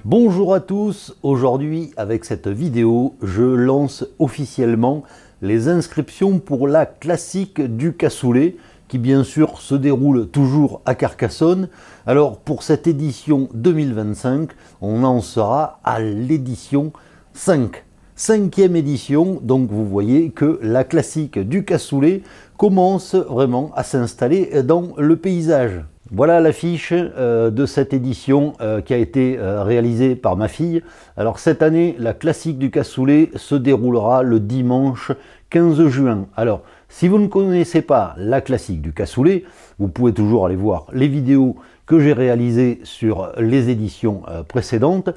Bonjour à tous, aujourd'hui avec cette vidéo, je lance officiellement les inscriptions pour la classique du cassoulet qui bien sûr se déroule toujours à Carcassonne. Alors pour cette édition 2025, on en sera à l'édition 5. 5e édition, donc vous voyez que la classique du cassoulet commence vraiment à s'installer dans le paysage. Voilà l'affiche de cette édition qui a été réalisée par ma fille. Alors cette année, la classique du cassoulet se déroulera le dimanche 15 juin. Alors si vous ne connaissez pas la classique du cassoulet, vous pouvez toujours aller voir les vidéos que j'ai réalisées sur les éditions précédentes.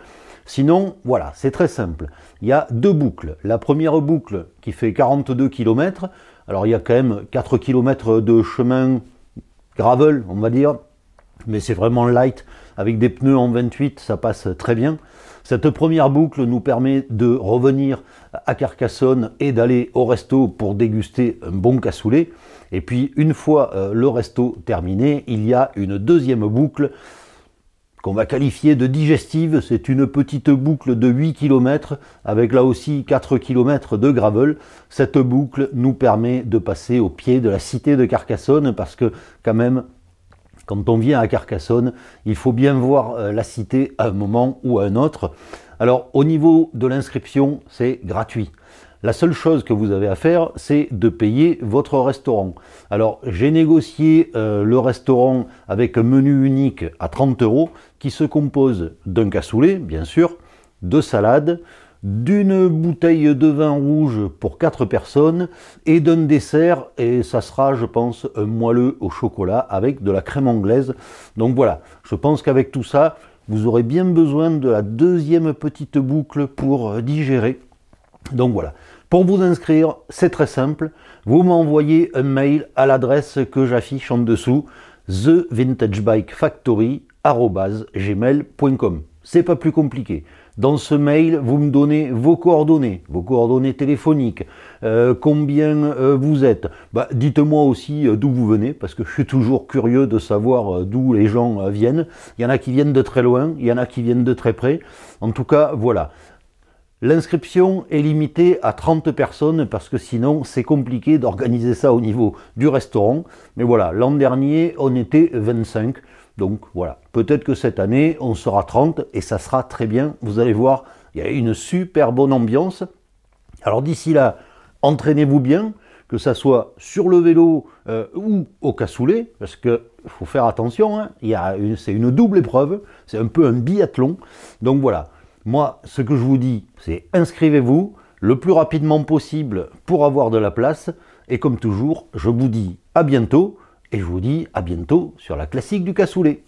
Sinon, voilà, c'est très simple. Il y a deux boucles. La première boucle qui fait 42 km. Alors il y a quand même 4 km de chemin gravel, on va dire, mais c'est vraiment light, avec des pneus en 28, ça passe très bien. Cette première boucle nous permet de revenir à Carcassonne et d'aller au resto pour déguster un bon cassoulet. Et puis une fois le resto terminé, il y a une deuxième boucle qu'on va qualifier de digestive. C'est une petite boucle de 8 km avec là aussi 4 km de gravel. Cette boucle nous permet de passer au pied de la cité de Carcassonne parce que quand même, quand on vient à Carcassonne, il faut bien voir la cité à un moment ou à un autre. Alors au niveau de l'inscription, c'est gratuit. La seule chose que vous avez à faire, c'est de payer votre restaurant. Alors, j'ai négocié le restaurant avec un menu unique à 30 € qui se compose d'un cassoulet, bien sûr, de salade, d'une bouteille de vin rouge pour 4 personnes et d'un dessert, et ça sera, je pense, un moelleux au chocolat avec de la crème anglaise. Donc voilà, je pense qu'avec tout ça, vous aurez bien besoin de la deuxième petite boucle pour digérer. Donc voilà, pour vous inscrire, c'est très simple, vous m'envoyez un mail à l'adresse que j'affiche en dessous, thevintagebikefactory@gmail.com. C'est pas plus compliqué. Dans ce mail, vous me donnez vos coordonnées téléphoniques, combien vous êtes. Dites-moi aussi d'où vous venez, parce que je suis toujours curieux de savoir d'où les gens viennent. Il y en a qui viennent de très loin, il y en a qui viennent de très près. En tout cas, voilà. L'inscription est limitée à 30 personnes parce que sinon c'est compliqué d'organiser ça au niveau du restaurant. Mais voilà, l'an dernier on était 25. Donc voilà, peut-être que cette année on sera 30 et ça sera très bien. Vous allez voir, il y a une super bonne ambiance. Alors d'ici là, entraînez-vous bien, que ça soit sur le vélo ou au cassoulet, parce qu'il faut faire attention, hein, c'est une double épreuve, c'est un peu un biathlon. Donc voilà. Moi, ce que je vous dis, c'est inscrivez-vous le plus rapidement possible pour avoir de la place. Et comme toujours, je vous dis à bientôt. Et je vous dis à bientôt sur la classique du cassoulet.